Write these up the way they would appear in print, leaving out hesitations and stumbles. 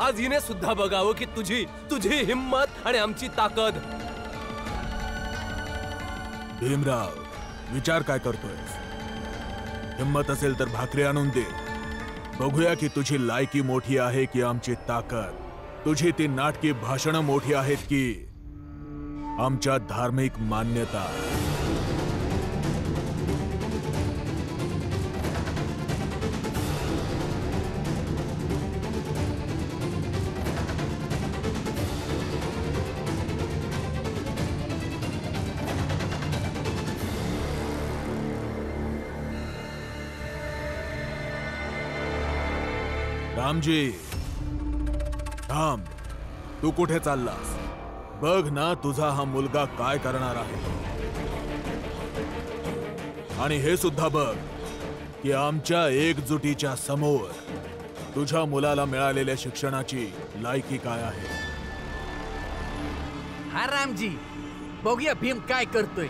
आज हिने सुद्धा बघावं की तुझी हिम्मत आणि आमची ताकद. भीमराव, विचार काय करतोयस? हिम्मत असेल तर भाकरी आणून दे. बघूया की तुझी लायकी मोठी आहे की आमची ताकद. तुझी ती नाटकी भाषणं मोठी आहेत की आमच्या धार्मिक मान्यता. रामजी, थांब. तू कुठे चाललास? बघ ना तुझा हा मुलगा काय करणार आहे. आणि हे सुद्धा बघ की आमच्या एकजुटीच्या समोर तुझ्या मुलाला मिळालेल्या शिक्षणाची लायकी काय आहे. हा रामजी, बघूया भीम काय करतोय.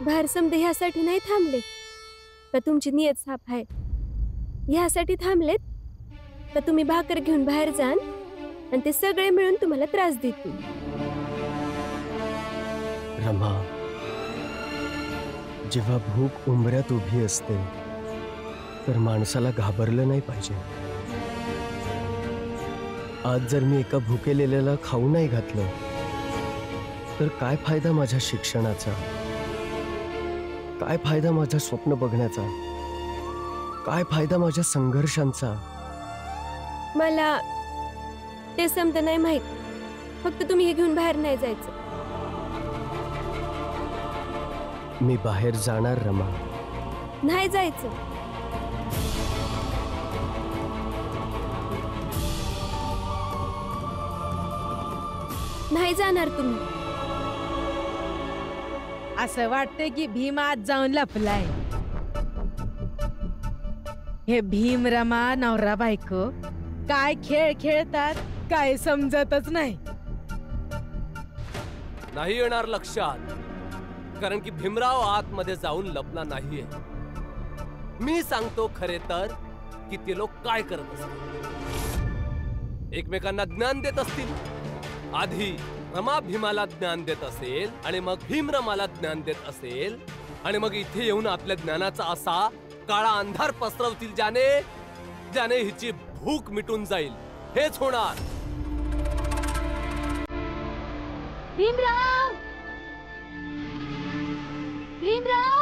बाहेर समजे ह्यासाठी नाही थांबले का तुमची नियत साफ आहे. ह्यासाठी थांबलेत का तुम्ही भाकर घेऊन बाहेर जाल आणि ते सगळे मिळून तुम्हाला त्रास देतील. रमा, जेव्हा भूक उंबऱ्यात उभी असते तर माणसाला घाबरलं नाही पाहिजे. आज जर मी एका भुकेलेल्याला खाऊ नाही घातलं तर काय फायदा माझ्या शिक्षणाचा? काय फायदा माझं स्वप्न बघण्याचा? काय फायदा माझ्या संघर्षांचा? मला ते समज नाही माहित. फक्त तुम्ही हे घेऊन बाहेर नाही जायचं. मी बाहेर जाणार रमा. नाही जायचं. नाही जाणार तुम्ही. असं वाटतंय की भीम आज जाऊन लपलाय. हे भीम रमा नवरा बायको काय खेळ खेळतात काय समजतच नाही. नाही येणार लक्षात, कारण की भीमराव आतमध्ये जाऊन लपला नाहीये. मी सांगतो खरे तर की ते लोक काय करत असतील. एकमेकांना ज्ञान देत असतील. आधी रमा भीमाला ज्ञान देत असेल आणि मग भीम रमाला ज्ञान देत असेल आणि मग इथे येऊन आपल्या ज्ञानाचा असा काळा अंधार पसरवतील ज्याने हिची भूक मिटून जाईल. हेच होणार. भीमराव, भीमराव.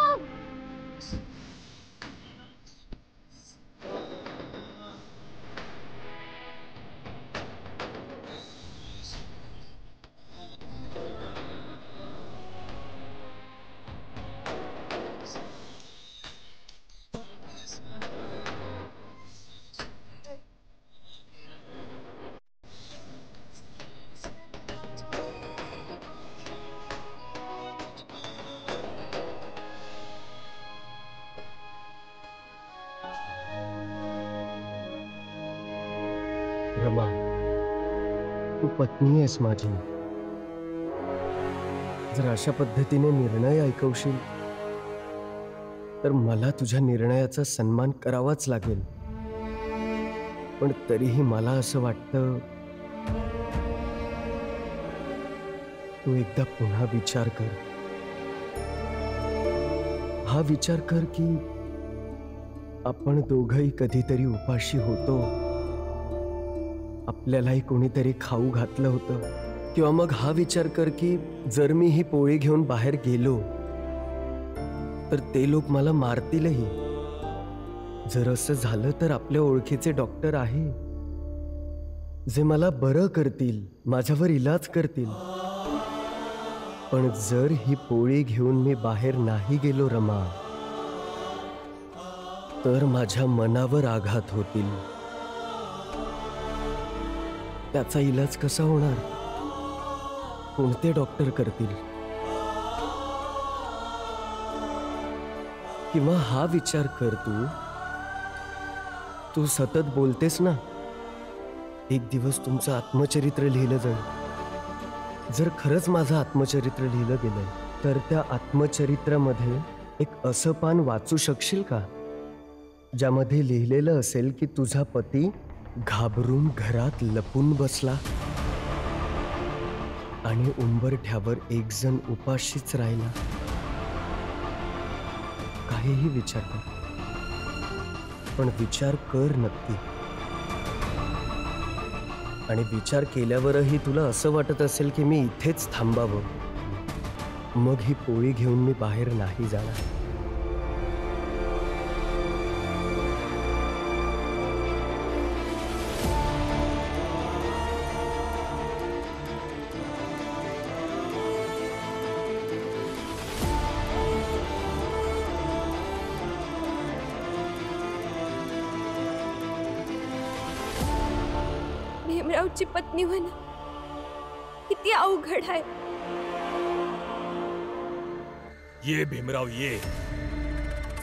रमा, तू पत्नी आहेस माझी. जर अशा पद्धतीने निर्णय ऐकवशील तर मला तुझ्या निर्णयाचा सन्मान करावाच लागेल. पण तरीही मला असं वाटतं तू एकदा पुन्हा विचार कर. हा विचार कर की आपण दोघंही कधीतरी उपाशी होतो. आपल्यालाही कोणीतरी खाऊ घातलं होतं. किंवा मग हा विचार कर की जर मी ही पोळी घेऊन बाहेर गेलो तर ते लोक मला मारतीलही. जर असं झालं तर आपल्या ओळखीचे डॉक्टर आहे जे मला बरं करतील, माझ्यावर इलाज करतील. पण जर ही पोळी घेऊन मी बाहेर नाही गेलो रमा तर माझ्या मनावर आघात होतील. त्याचा इलाज कसा होणार? कोणते डॉक्टर करतील? किंवा हा विचार कर, तू सतत बोलतेस ना, एक दिवस तुमचं आत्मचरित्र लिहिलं जाईल. जर खरंच माझं आत्मचरित्र लिहिलं गेलं तर त्या आत्मचरित्रामध्ये एक असं पान वाचू शकशील का ज्यामध्ये लिहिलेलं असेल की तुझा पती घाबरून घरात लपून बसला आणि उंबरठ्यावर एक जण उपाशीच राहिला? काहीही विचार कर, पण विचार कर नक्की. आणि विचार केल्यावरही तुला असं वाटत असेल की मी इथेच थांबावं, मग ही पोळी घेऊन मी बाहेर नाही जाणार. भीमरावची पत्नी होणं किती अवघड आहे. ये भीमराव ये.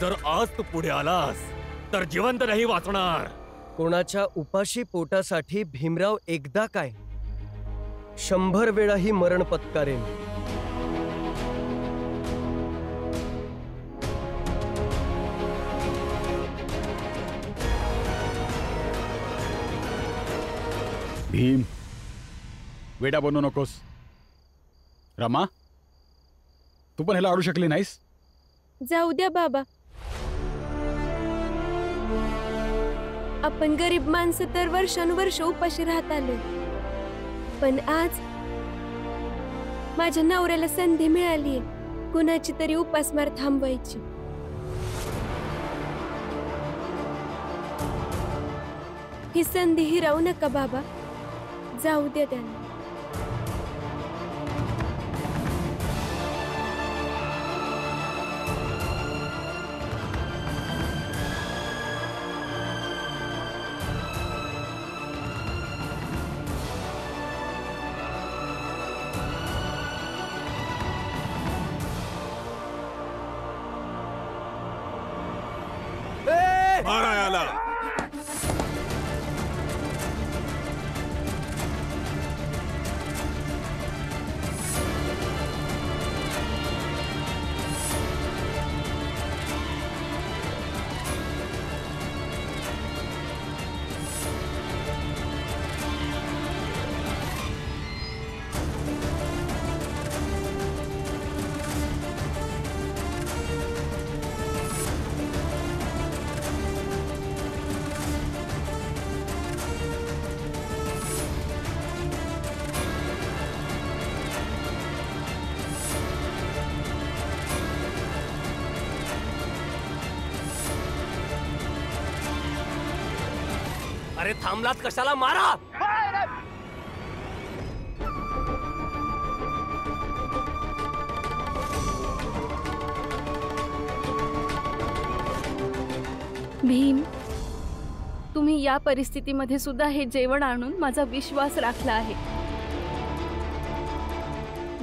जर आज तू पुढे आलास तर जिवंत नाही वाचणार. कोणाच्या उपाशी पोटासाठी भीमराव एकदा काय 100 वेळाही मरण पत्कारेन. भीम, वेडा बनू नकोस. रमा, तू पण ह्याला अडू शकली नाहीस. जाऊ द्या बाबा, आपण गरीब माणसं तर वर्षानुवर्ष उपाशी राहत आलोय, पण आज माझ्या नवऱ्याला संधी मिळालीये कुणाची तरी उपासमार थांबवायची. ही संधी हिरावू नका बाबा, जाऊ द्या त्यांना. मारा याला. अरे थांबलात कशाला? मारा. भीम, तुम्ही या परिस्थितीमध्ये सुद्धा हे जेवण आणून माझा विश्वास राखला आहे.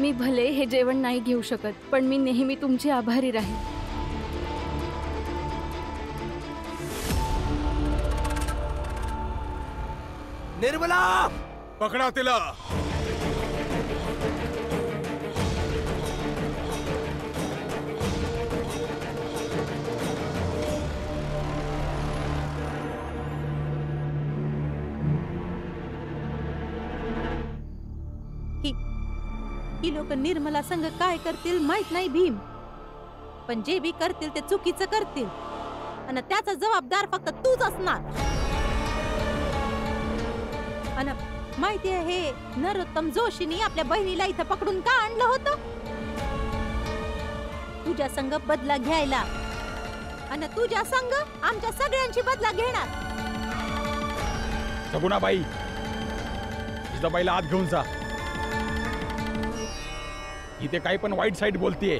मी भले हे जेवण नाही घेऊ शकत, पण मी नेहमी तुमची आभारी राहील. निर्मला, पकडा तिला. ही लोक निर्मला संग काय करतील माहित नाही भीम, पण जे बी करतील ते चुकीचं करतील आणि त्याचा जबाबदार फक्त तूच असणार. आणि माहिती आहे हे नरोत्तम जोशीनी आपल्या बहिणीला इथं पकडून का आणलं होतं? तुझ्या संग बदला घ्यायला, आणि तुझ्या संग आमच्या सगळ्यांची बदला घेणार. सगुणाबाई, जिजाबाईला आत घेऊन जा. इथे काही पण वाईट साईड बोलतीये,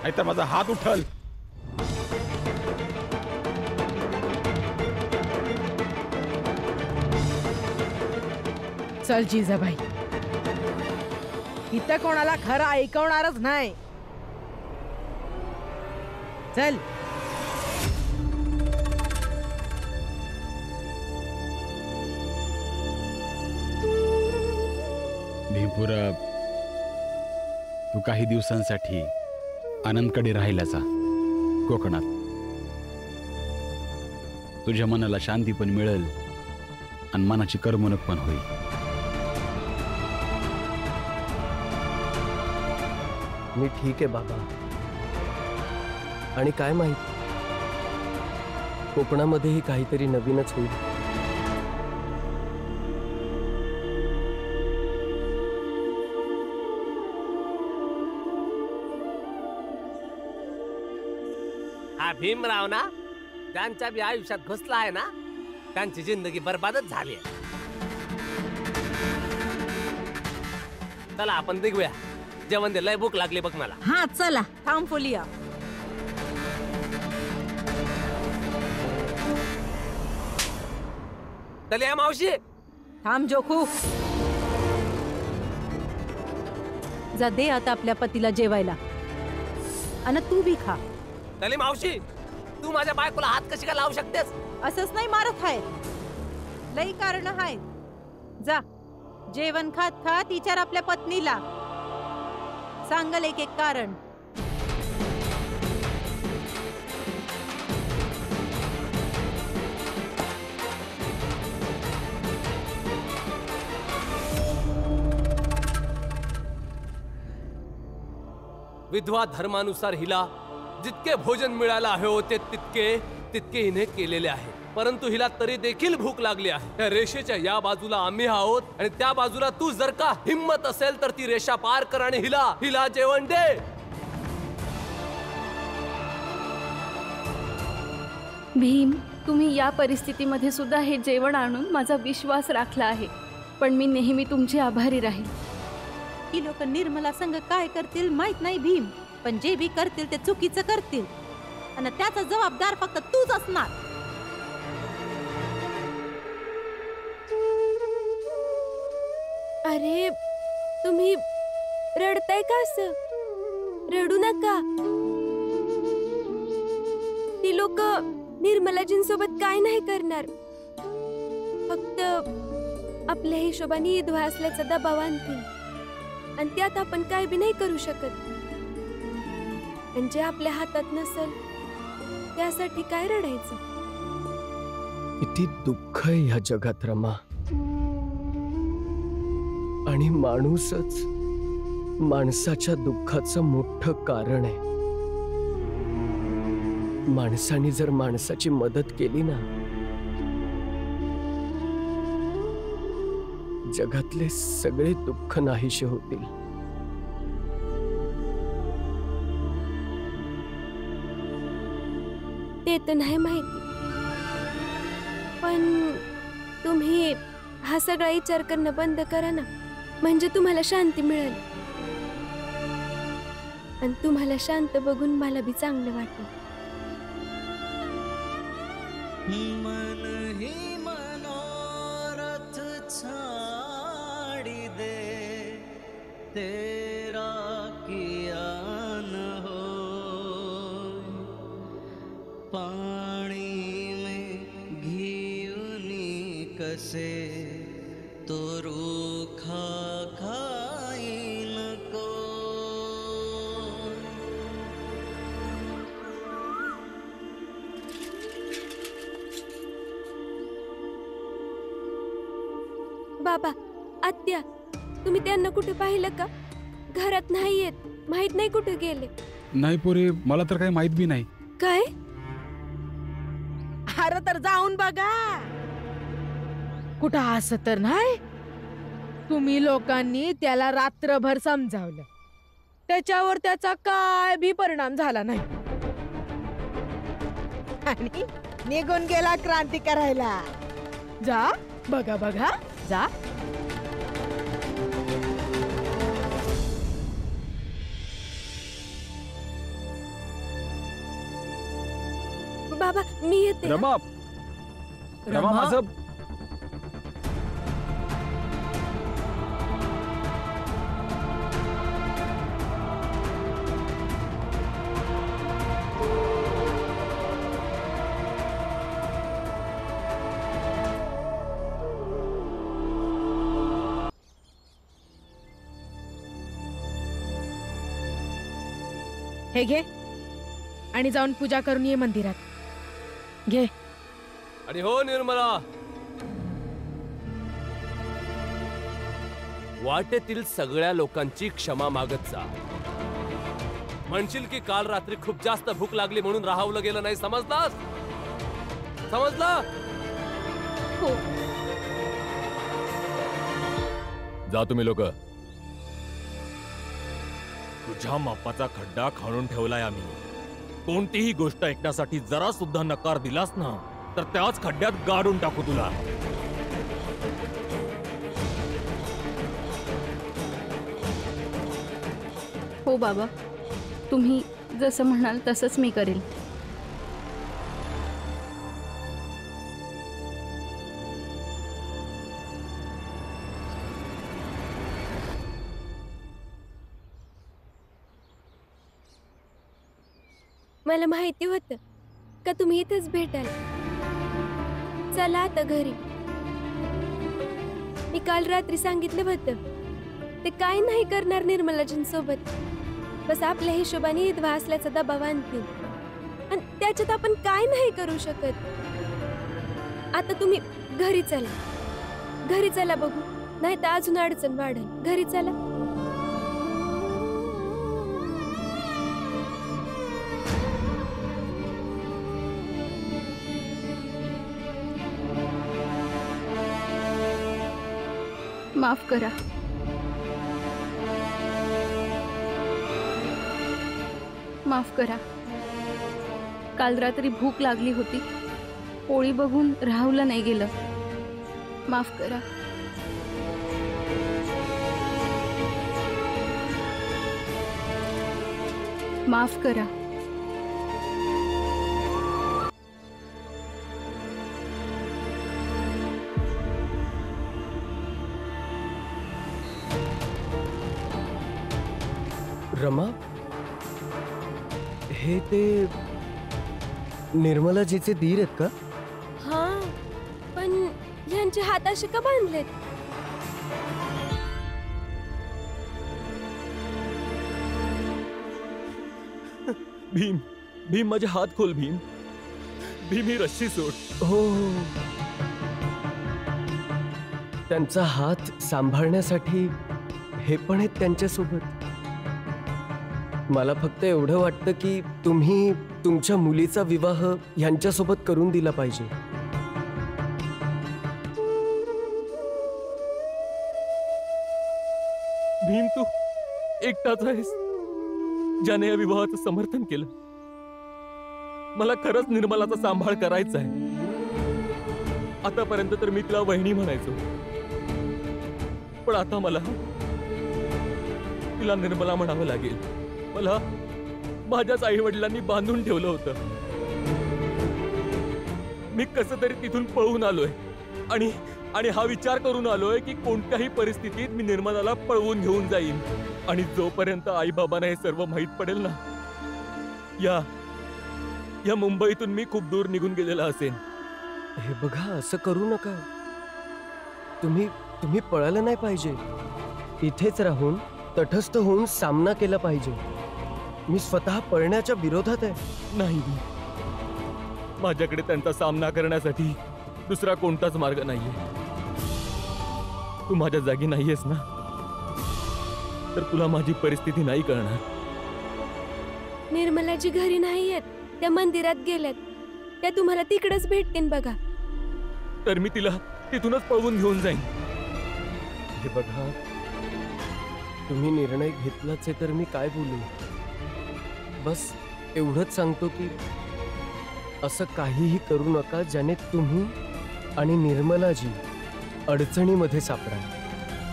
नाहीतर माझा हात उठल. चल जिजाबाई, इथं कोणाला खरं ऐकवणारच नाही. चल. भीमपुरा, तू काही दिवसांसाठी आनंदकडे राहायला जा कोकणात. तुझ्या मनाला शांती पण मिळेल आणि मनाची करमणूक पण होईल. मी ठीक आहे बाबा. आणि काय माहित, कोकणामध्येही काहीतरी नवीनच होईल. हा भीमराव ना, त्यांच्या बी आयुष्यात घुसला आहे ना, त्यांची जिंदगी बर्बादच झाली आहे. चला आपण निघूया, जेवण दे, लय भूक लागली बघ मला. हा चला. थांब फुलिया. चल मावशी. थांब जोखू. जा दे आता आपल्या पतीला जेवायला, आणि तू बी खा. चले मावशी, तू माझ्या बायकोला हात कशी का लावू शकतेस? असंच नाही मारत आहे, लई कारण आहेत. जा जेवण खात खात विचार आपल्या पत्नीला, सांगल एक एक कारण. विधवा धर्मानुसार हिला जितके भोजन मिळायला हवे होते तितके हिने केलेले आहे. परंतु हिला तरी देखील भूक लागली आहे. त्या रेषेच्या या बाजूला आम्ही आहोत आणि त्या बाजूला तू. जर का हिम्मत असेल तर ती रेषा पार कर आणि हिला जेवण दे. भीम, तुम्ही या परिस्थितीमध्ये सुद्धा हे जेवण आणून माझा विश्वास राखला आहे, पण मी नेहमी तुमची आभारी राहील. ही लोक निर्मला संग काय करतील माहित नाही भीम, पण जे बी करतील ते चुकीचं करतील आणि त्याचा जबाबदार फक्त तूच असणार. अरे तुम्ही रडताय का? असं रडू नका. ती लोक निर्मलाजींसोबत काय नाही करणार, फक्त आपल्या हिशोबाने विधवा असल्याचा दबाव आणतील आणि त्यात आपण काय बी नाही करू शकत. आणि जे आपल्या हातात नसेल त्यासाठी काय रडायचं? किती दुःख आहे ह्या जगात रमा, आणि माणूसच माणसाच्या दुःखाचं मोठं कारण आहे. माणसाने जर माणसाची मदत केली ना, जगातले सगळे दुःख नाहीसे होतील. ते तर नाही माहिती, पण तुम्ही हा सगळा विचार करणं बंद करा ना, म्हणजे तुम्हाला शांती मिळेल. आणि तुम्हाला शांत बघून मला बी चांगलं वाटेल. मन ही मनोरथ छाड़ी दे, तेरा किया न हो. पानी में घिउनी कसे तो रूखा खाई नको. बाबा, आत्या, तुम्ही त्यांना कुठे पाहिलं का? घरात नाहीयेत, माहित नाही कुठे गेले. नाही पोरे, मला तर काही माहित बी नाही. काय? अरे तर जाऊन बघा, कुठं असं तर नाही. तुम्ही लोकांनी त्याला रात्रभर समजावलं, त्याच्यावर त्याचा काय बी परिणाम झाला नाही आणि निघून गेला क्रांती करायला. जा बघा बघा, जा. बाबा मी येते. रमा, रमा माझं हे घे आणि जाऊन पूजा करून ये मंदिरात. घे. आणि हो निर्मला, वाटेतील सगळ्या लोकांची क्षमा मागत जा. म्हणशील की काल रात्री खूप जास्त भूक लागली म्हणून राहावलं गेलं नाही. समजलास? समजला? हो. जा तुम्ही लोक. तुझ्या मापाचा खड्डा खणून ठेवलाय आम्ही. कोणतीही गोष्ट ऐकण्यासाठी जरा सुद्धा नकार दिलास ना तर त्याच खड्ड्यात गाडून टाकू तुला. हो बाबा, तुम्ही जसं म्हणाल तसंच मी करेल. मला माहिती होतं का तुम्ही इथेच भेटाल. चला आता घरी. मी काल रात्री सांगितलं होतं ते काय नाही करणार निर्मलाजींसोबत. बस आपल्या हिशोबाने इदवा असल्याचा दबाव आणतील आणि त्याच्यात आपण काय नाही करू शकत. आता तुम्ही घरी चला. घरी चला बघू, नाही तर अजून अडचण वाढेल. घरी चला. माफ करा. माफ करा. काल रात्री भूक लागली होती, पोळी बघून राहवलं नाही गेलं. माफ करा. माफ करा. रमा, हे ते निर्मलाजीचे धीर आहेत का? हा, पण यांचे हात असे का बांधलेत? भीम, भीम माझे हात खोल. भीम, भीम ही रस्सी सोड. हो, त्यांचा हात सांभाळण्यासाठी हे पण आहेत त्यांच्यासोबत. मला फक्त एवढं वाटतं की तुम्ही तुमच्या मुलीचा विवाह यांच्यासोबत करून दिला पाहिजे. भीम, तू एकटाच आहेस ज्याने या विवाहाचं समर्थन केलं. मला खरंच निर्मलाचा सांभाळ करायचा आहे. आतापर्यंत तर मी तिला वहिनी म्हणायचो, पण आता मला तिला निर्मला म्हणावं लागेल. मला माझ्याच आई वडिलांनी बांधून ठेवलं होतं. मी कसं तरी तिथून पळून आलोय आणि हा विचार करून आलोय की कोणत्याही परिस्थितीत मी निर्मलाला पळवून घेऊन जाईन. आणि जोपर्यंत आई बाबांना हे सर्व माहीत पडेल ना, या मुंबईतून मी खूप दूर निघून गेलेला असेन. हे बघा, असं करू नका. तुम्ही पळायला नाही पाहिजे. इथेच राहून तटस्थ होऊन सामना केला पाहिजे. मी स्वतः पळण्याच्या विरोधात आहे. नाही, माझ्याकडे त्यांचा सामना करण्यासाठी दुसरा कोणताच मार्ग नाहीये. तू माझ्या जागी नाहीयेस ना, तर तुला माझी परिस्थिती नाही कळणार. निर्मलाजी घरी नाहीयेत, त्या मंदिरात गेल्यात. त्या तुम्हाला तिकडेच भेटतील बघा. तर मी तिला तिथूनच पळवून घेऊन जाईन. हे बघा, तुम्ही निर्णय घेतलाच आहे तर मी काय बोलू. बस एवढंच सांगतो की असं काहीही करू नका ज्याने तुम्ही आणि निर्मलाजी अडचणीमध्ये सापडाल.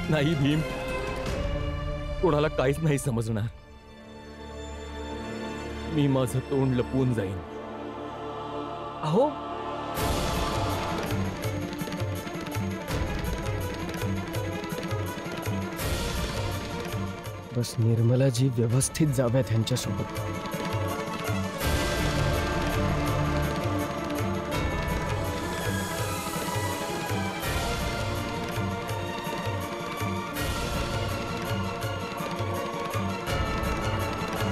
नाही भीम, कोणाला काहीच नाही समजणार. मी माझं तोंड लपवून जाईन. अहो, बस निर्मलाजी व्यवस्थित जाव्यात ह्यांच्यासोबत.